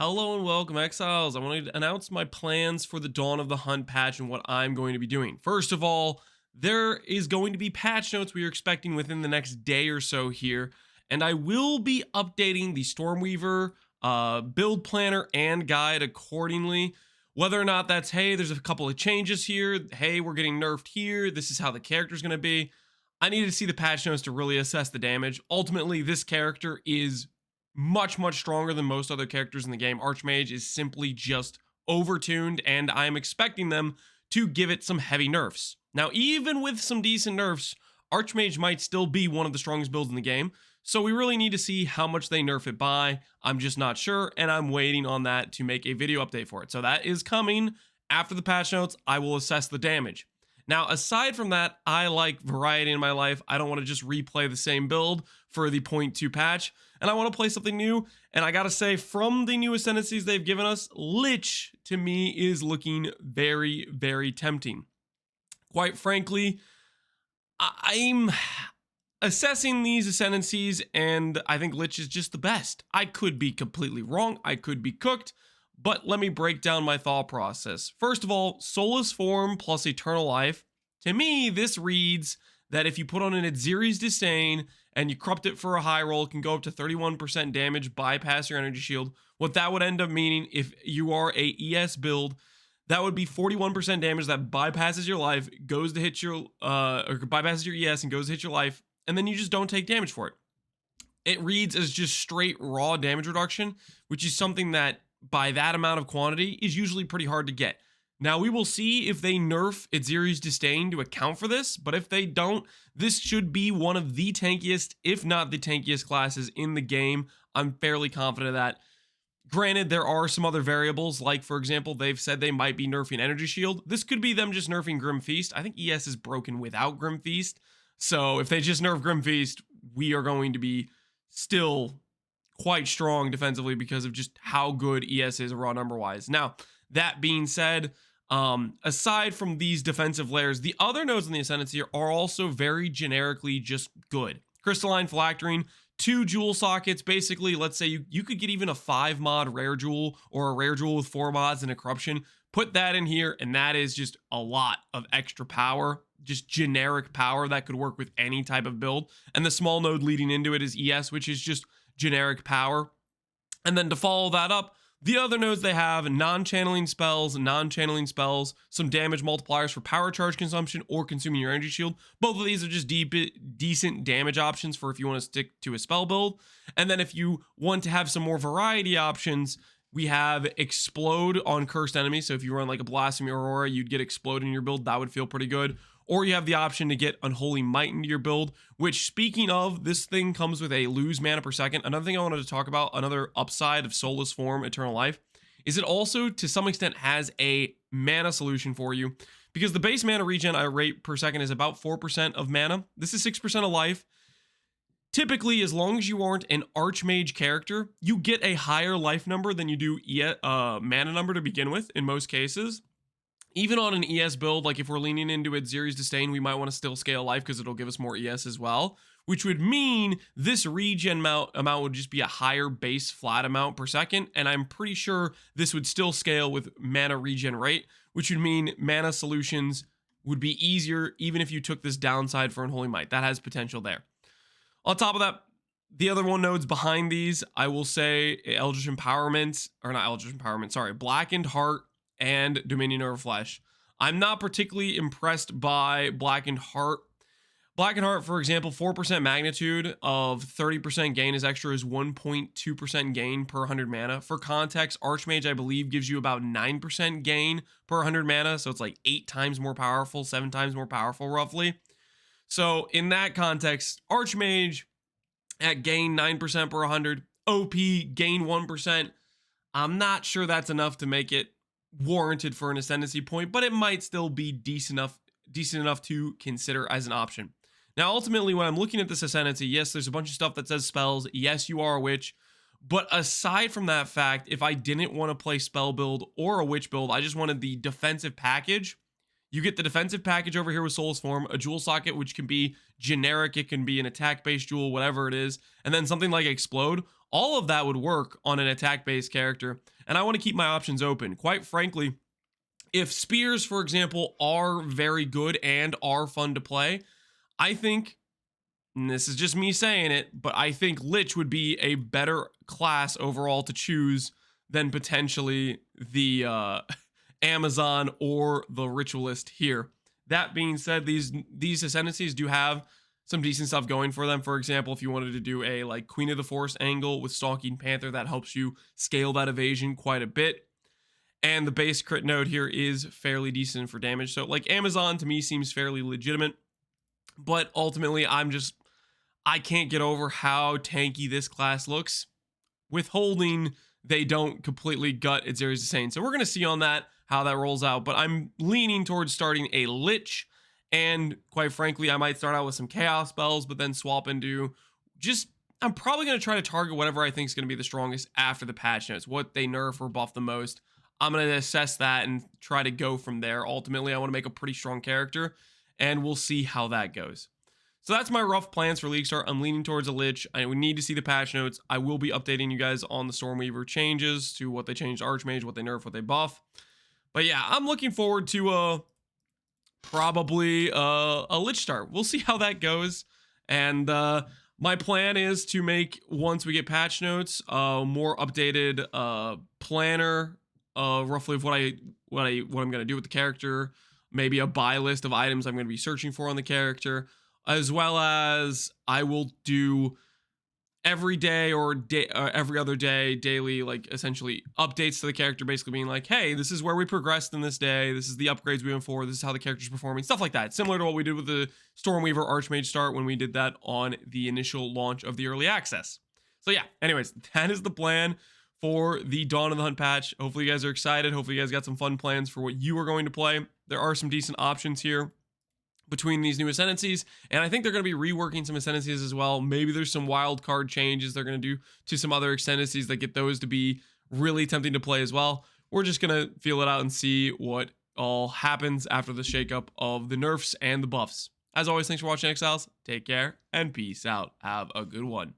Hello and welcome, Exiles. I want to announce my plans for the Dawn of the Hunt patch and what I'm going to be doing. First of all, there is going to be patch notes we are expecting within the next day or so here, and I will be updating the Stormweaver build planner and guide accordingly. Whether or not that's, hey, there's a couple of changes here, hey, we're getting nerfed here, this is how the character's going to be. I need to see the patch notes to really assess the damage. Ultimately, this character is much stronger than most other characters in the game. Archmage is simply just overtuned, and I'm expecting them to give it some heavy nerfs. Now, even with some decent nerfs, Archmage might still be one of the strongest builds in the game, so we really need to see how much they nerf it by. I'm just not sure, and I'm waiting on that to make a video update for it. So that is coming after the patch notes. I will assess the damage. Now, aside from that, I like variety in my life. I don't want to just replay the same build for the 0.2 patch, and I want to play something new. And I gotta say, from the new ascendancies they've given us, Lich to me is looking very tempting. Quite frankly, I'm assessing these ascendancies, and I think Lich is just the best. I could be completely wrong, I could be cooked, but let me break down my thought process. First of all, Soulless Form plus Eternal Life. To me, this reads that if you put on an Adziri's Disdain and you corrupt it for a high roll, it can go up to 31% damage, bypass your energy shield. What that would end up meaning, if you are a ES build, that would be 41% damage that bypasses your life, goes to hit your, or bypasses your ES and goes to hit your life, and then you just don't take damage for it. It reads as just straight raw damage reduction, which is something that by that amount of quantity is usually pretty hard to get. Now, we will see if they nerf Adziri's Disdain to account for this, but if they don't, this should be one of the tankiest, if not the tankiest classes in the game. I'm fairly confident of that. Granted, there are some other variables, like, for example, they've said they might be nerfing Energy Shield. This could be them just nerfing Grim Feast. I think ES is broken without Grim Feast, so if they just nerf Grim Feast, we are going to be still quite strong defensively because of just how good ES is raw number wise. Now, that being said, aside from these defensive layers, the other nodes in the Ascendancy are also very generically just good. Crystalline Phylacterine, 2 jewel sockets. Basically, let's say you could get even a 5 mod rare jewel or a rare jewel with 4 mods and a corruption. Put that in here, and that is just a lot of extra power, just generic power that could work with any type of build. And the small node leading into it is ES, which is just generic power. And then to follow that up, the other nodes they have non-channeling spells, some damage multipliers for power charge consumption or consuming your energy shield. Both of these are just decent damage options for if you want to stick to a spell build. And then if you want to have some more variety options, we have Explode on cursed enemies. So if you run like a Blasphemy Aurora, you'd get Explode in your build. That would feel pretty good. Or you have the option to get Unholy Might into your build, which, speaking of, this thing comes with a lose mana per second. Another thing I wanted to talk about, another upside of Soulless Form, Eternal Life, is it also, to some extent, has a mana solution for you. Because the base mana regen rate per second is about 4% of mana. This is 6% of life. Typically, as long as you aren't an Archmage character, you get a higher life number than you do mana number to begin with, in most cases. Even on an ES build, like if we're leaning into Adziri's Disdain, we might want to still scale life because it'll give us more ES as well, which would mean this regen amount would just be a higher base flat amount per second, and I'm pretty sure this would still scale with mana regen rate, which would mean mana solutions would be easier even if you took this downside for Unholy Might. That has potential there. On top of that, the other one nodes behind these, I will say Eldritch Empowerment, or not Eldritch Empowerment, sorry, Blackened Heart and Dominion over Flesh. I'm not particularly impressed by Blackened Heart. Blackened Heart, for example, 4% magnitude of 30% gain is extra is 1.2% gain per 100 mana. For context, Archmage, I believe, gives you about 9% gain per 100 mana, so it's like 8 times more powerful, 7 times more powerful, roughly. So in that context, Archmage at gain 9% per 100, OP gain 1%. I'm not sure that's enough to make it warranted for an ascendancy point, but it might still be decent enough to consider as an option. Now, ultimately, when I'm looking at this ascendancy, yes, there's a bunch of stuff that says spells. Yes, you are a witch. But aside from that fact, if I didn't want to play spell build or a witch build, I just wanted the defensive package. You get the defensive package over here with Soulless Form, a jewel socket, which can be generic. It can be an attack-based jewel, whatever it is. And then something like Explode. All of that would work on an attack-based character, and I want to keep my options open. Quite frankly, if spears, for example, are very good and are fun to play, I think, and this is just me saying it, but I think Lich would be a better class overall to choose than potentially the Amazon or the Ritualist here. That being said, these ascendancies do have some decent stuff going for them. For example, if you wanted to do a like Queen of the Forest angle with Stalking Panther, that helps you scale that evasion quite a bit. And the base crit node here is fairly decent for damage. So like Amazon to me seems fairly legitimate, but ultimately I can't get over how tanky this class looks. Withholding, they don't completely gut its Ares of Sane. So we're going to see on that how that rolls out. But I'm leaning towards starting a Lich. And quite frankly, I might start out with some Chaos spells, but then swap into I'm probably going to try to target whatever I think is going to be the strongest after the patch notes, what they nerf or buff the most. I'm going to assess that and try to go from there. Ultimately, I want to make a pretty strong character, and we'll see how that goes. So that's my rough plans for League Start. I'm leaning towards a Lich. I would need to see the patch notes. I will be updating you guys on the Stormweaver changes to what they changed Archmage, what they nerf, what they buff. But yeah, I'm looking forward to probably a Lich start. We'll see how that goes. And my plan is to make, once we get patch notes, more updated planner, roughly of what I'm gonna do with the character. Maybe a buy list of items I'm gonna be searching for on the character, as well as I will do every day or every other day, daily, like essentially updates to the character, basically being like, hey, this is where we progressed in this day, this is the upgrades we went for, this is how the character's performing, stuff like that. Similar to what we did with the Stormweaver Archmage start when we did that on the initial launch of the early access. So yeah, anyways, that is the plan for the Dawn of the Hunt patch. Hopefully you guys are excited. Hopefully you guys got some fun plans for what you are going to play. There are some decent options here between these new ascendancies, and I think they're going to be reworking some ascendancies as well. Maybe there's some wild card changes they're going to do to some other ascendancies that get those to be really tempting to play as well. We're just going to feel it out and see what all happens after the shakeup of the nerfs and the buffs. As always, thanks for watching, Exiles. Take care and peace out. Have a good one.